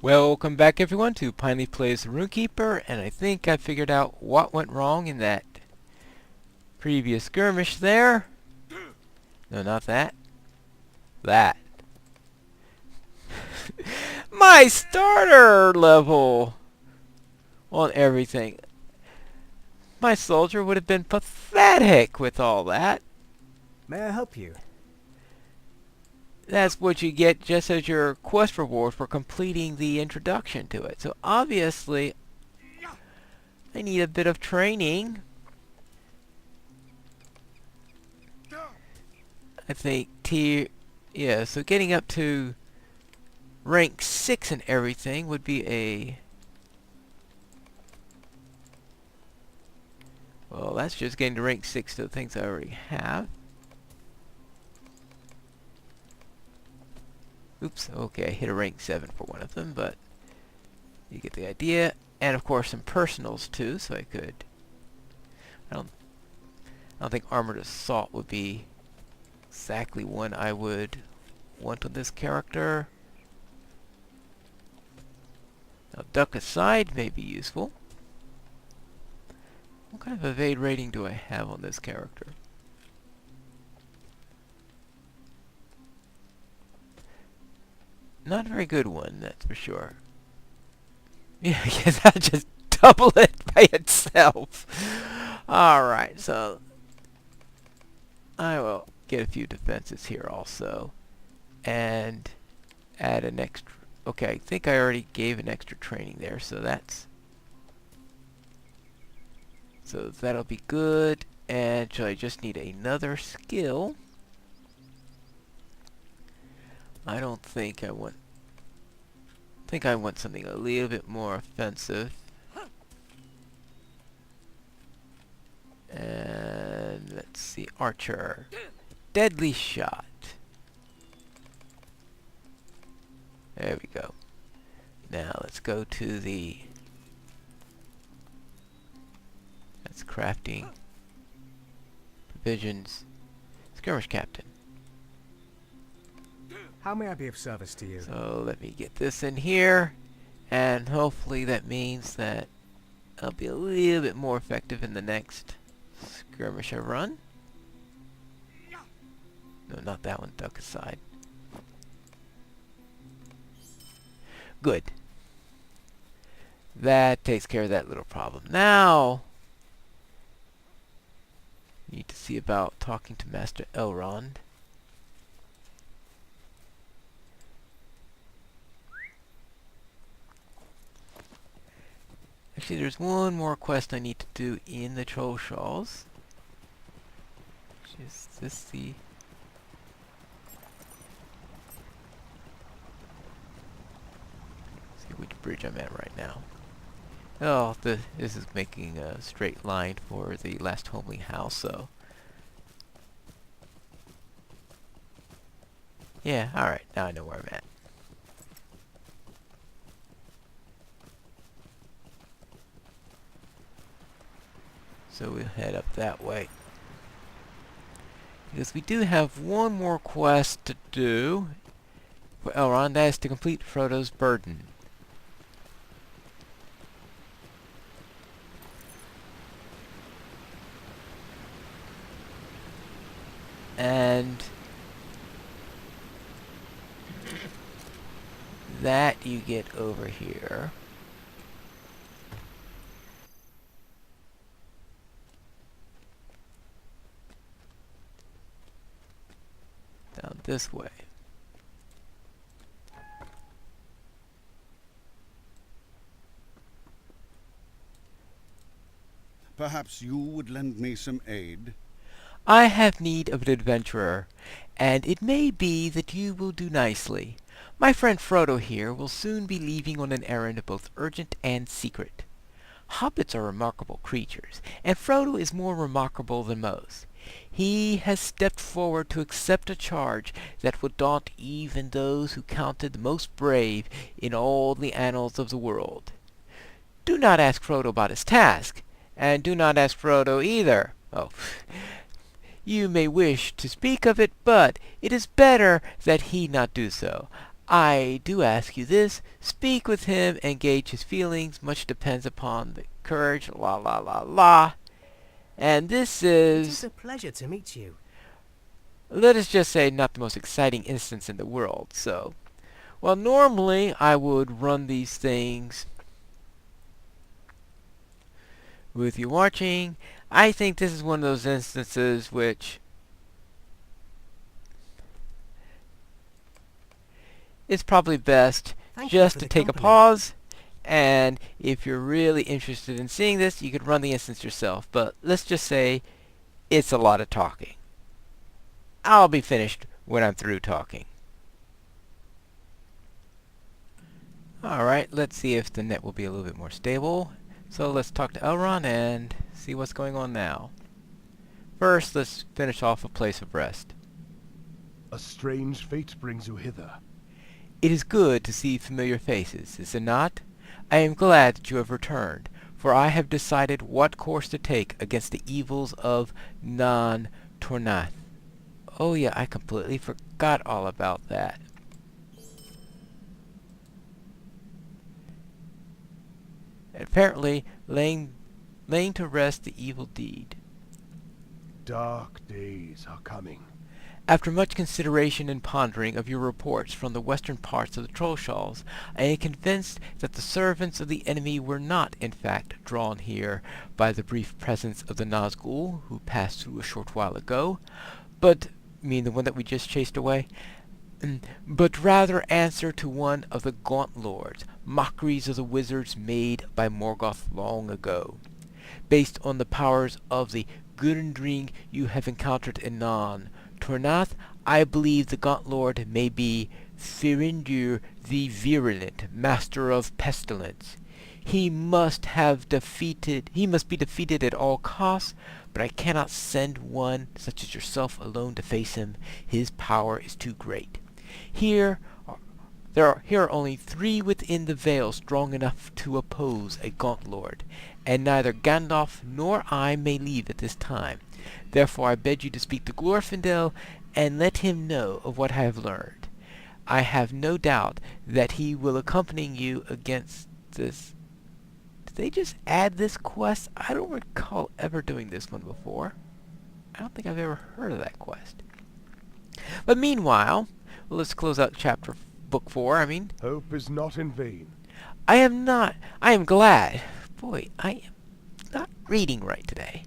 Welcome back everyone to Pinely Plays Rune-keeper, and I think I figured out what went wrong in that previous skirmish there. No, not that. That. My starter level on everything. My soldier would have been pathetic with all that. May I help you? That's what you get just as your quest reward for completing the introduction to it. So obviously, I need a bit of training. I think so getting up to rank 6 and everything would be well, that's just getting to rank 6 to the things I already have. Oops, okay, I hit a rank 7 for one of them, but you get the idea. And of course some personals too, so I could... I don't think Armored Assault would be exactly one I would want on this character. Now, Duck Aside may be useful. What kind of evade rating do I have on this character? Not a very good one, that's for sure. Yeah, I guess I'll just double it by itself. Alright, so I will get a few defenses here also. And add an extra... Okay, I think I already gave an extra training there, so that's... So that'll be good. And so I just need another skill. I don't think I want... I think I want something a little bit more offensive. And let's see, Archer. Deadly Shot. There we go. Now let's go to the... That's crafting. Provisions. Skirmish Captain. How may I be of service to you? So let me get this in here. And hopefully that means that I'll be a little bit more effective in the next skirmish I run. No, not that one. Duck Aside. Good. That takes care of that little problem. Now, need to see about talking to Master Elrond. Actually, there's one more quest I need to do in the Troll Shawls. Is this the... Let's see which bridge I'm at right now. Oh, this is making a straight line for the last homely house, so... Yeah, alright, now I know where I'm at. So we'll head up that way. Because we do have one more quest to do for Elrond, that is to complete Frodo's Burden. And that you get over here. Down this way. Perhaps you would lend me some aid? I have need of an adventurer, and it may be that you will do nicely. My friend Frodo here will soon be leaving on an errand both urgent and secret. Hobbits are remarkable creatures, and Frodo is more remarkable than most. He has stepped forward to accept a charge that would daunt even those who counted the most brave in all the annals of the world. Do not ask Frodo about his task, and do not ask Frodo either. Oh, you may wish to speak of it, but it is better that he not do so. I do ask you this, speak with him and gauge his feelings. Much depends upon the courage, la la la la. And this It is is, a pleasure to meet you. let us just say, not the most exciting instance in the world. So, well, normally I would run these things with you watching. I think this is one of those instances which it's probably best Thank you just for to the take a compliment. pause, and if you're really interested in seeing this, you could run the instance yourself. But let's just say it's a lot of talking. I'll be finished when I'm through talking. Alright, let's see if the net will be a little bit more stable. So let's talk to Elrond and see what's going on now. First, let's finish off a place of rest. A strange fate brings you hither. It is good to see familiar faces, is it not? I am glad that you have returned, for I have decided what course to take against the evils of Tornath. Oh yeah, I completely forgot all about that. Apparently, laying to rest the evil deed. Dark days are coming. After much consideration and pondering of your reports from the western parts of the Trollshalls, I am convinced that the servants of the enemy were not, in fact, drawn here by the brief presence of the Nazgul, who passed through a short while ago, but, mean the one that we just chased away? But rather answer to one of the Gaunt Lords, mockeries of the wizards made by Morgoth long ago. Based on the powers of the Gundring you have encountered in Tornath, I believe the Gaunt Lord may be Firindir the Virulent, Master of Pestilence. He must be defeated at all costs, but I cannot send one such as yourself alone to face him. His power is too great. Here are only 3 within the Vale strong enough to oppose a Gaunt Lord, and neither Gandalf nor I may leave at this time. Therefore I beg you to speak to Glorfindel and let him know of what I have learned. I have no doubt that he will accompany you against this. Did they just add this quest? I don't recall ever doing this one before. I don't think I've ever heard of that quest. But meanwhile, let's close out book 4, Hope is not in vain. I am glad. Boy, I am not reading right today.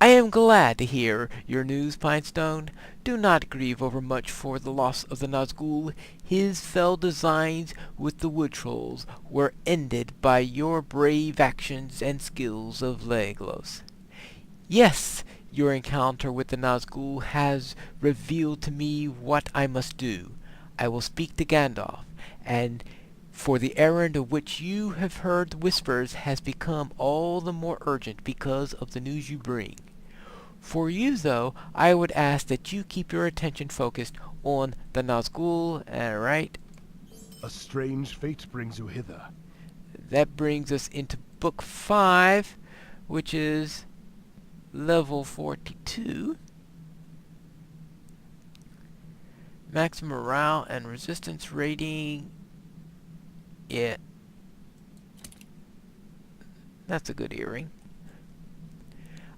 I am glad to hear your news, Pinestone. Do not grieve over much for the loss of the Nazgul. His fell designs with the wood trolls were ended by your brave actions and skills of Legolas. Yes, your encounter with the Nazgul has revealed to me what I must do. I will speak to Gandalf, and for the errand of which you have heard the whispers has become all the more urgent because of the news you bring. For you, though, I would ask that you keep your attention focused on the Nazgul, right? A strange fate brings you hither. That brings us into book 5, which is level 42. Maximum morale and resistance rating. Yeah. That's a good earring.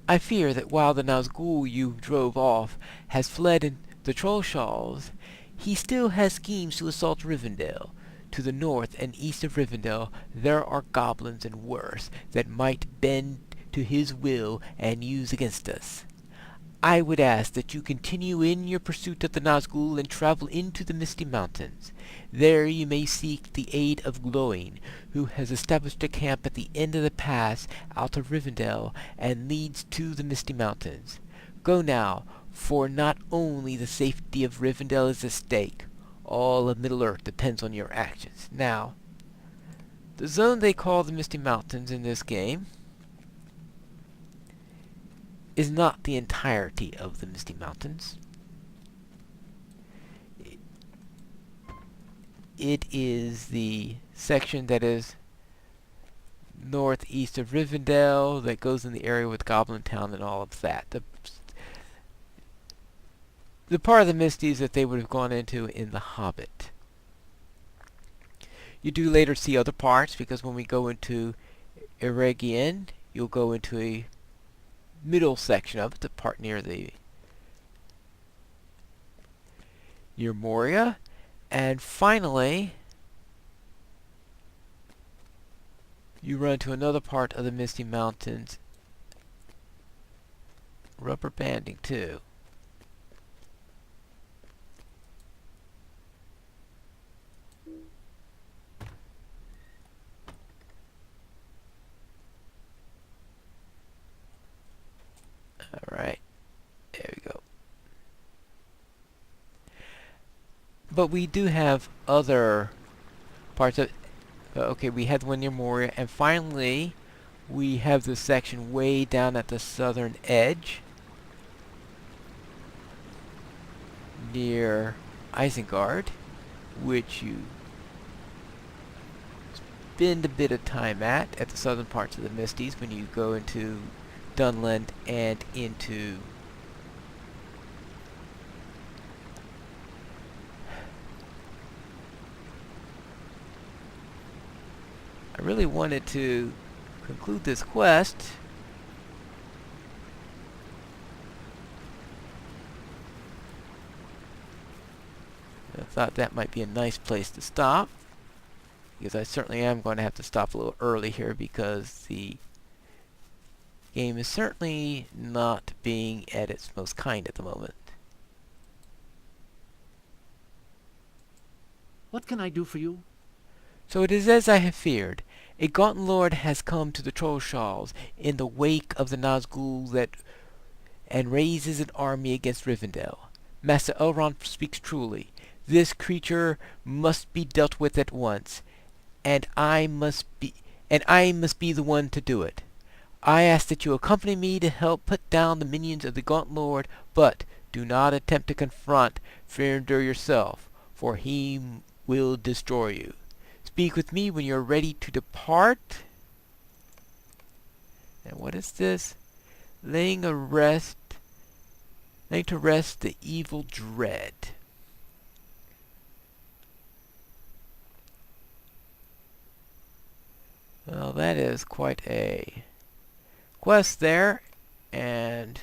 I fear that while the Nazgul you drove off has fled in the Trollshalls, he still has schemes to assault Rivendell. To the north and east of Rivendell there are goblins and worse that might bend to his will and use against us. I would ask that you continue in your pursuit of the Nazgul and travel into the Misty Mountains. There you may seek the aid of Glowing, who has established a camp at the end of the pass out of Rivendell and leads to the Misty Mountains. Go now, for not only the safety of Rivendell is at stake. All of Middle-earth depends on your actions. Now, the zone they call the Misty Mountains in this game is not the entirety of the Misty Mountains. It is the section that is northeast of Rivendell that goes in the area with Goblin Town and all of that. The part of the Misties that they would have gone into in The Hobbit. You do later see other parts, because when we go into Eregion, you'll go into a middle section of it, the part near Moria. And finally, you run to another part of the Misty Mountains. Rubber banding too. Alright, there we go. But we do have other parts of... okay, we had the one near Moria, and finally we have this section way down at the southern edge near Isengard, which you spend a bit of time at the southern parts of the Misties when you go into Dunland and into I really wanted to conclude this quest. I thought that might be a nice place to stop, because I certainly am going to have to stop a little early here, because the game is certainly not being at its most kind at the moment. What can I do for you? So it is as I have feared. A gaunt lord has come to the Trollshalls in the wake of the Nazgul and raises an army against Rivendell. Master Elrond speaks truly. This creature must be dealt with at once, and I must be the one to do it. I ask that you accompany me to help put down the minions of the Gaunt Lord, but do not attempt to confront Rivendell yourself, for he will destroy you. Speak with me when you are ready to depart. And what is this? Laying to rest the evil dread. Well, that is quite a quest there, and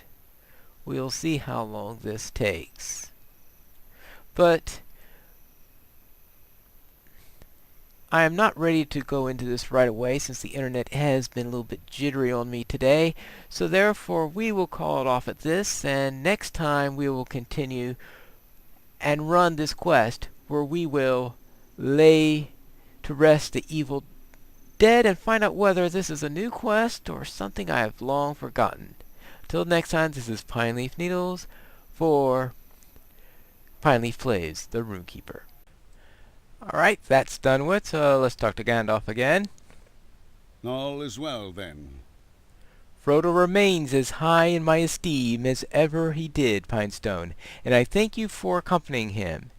we'll see how long this takes. But I am not ready to go into this right away, since the internet has been a little bit jittery on me today. So therefore we will call it off at this, and next time we will continue and run this quest where we will lay to rest the evil dead and find out whether this is a new quest or something I have long forgotten. Till next time, this is Pine Leaf Needles for Pine Leaf Plays, the Rune-keeper. Alright, that's done with, so let's talk to Gandalf again. All is well, then. Frodo remains as high in my esteem as ever he did, Pinestone, and I thank you for accompanying him.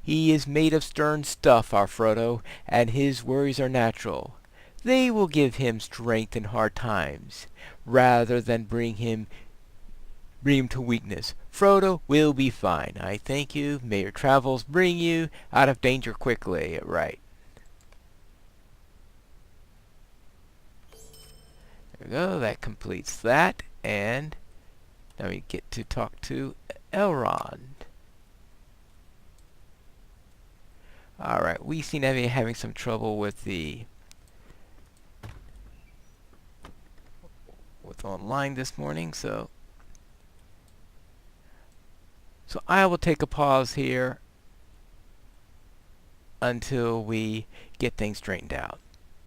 He is made of stern stuff, our Frodo, and his worries are natural. They will give him strength in hard times, rather than bring him to weakness. Frodo will be fine. I thank you. May your travels bring you out of danger quickly. Right. There we go. That completes that. And now we get to talk to Elrond. Alright, we seem to be having some trouble with online this morning, so I will take a pause here until we get things straightened out.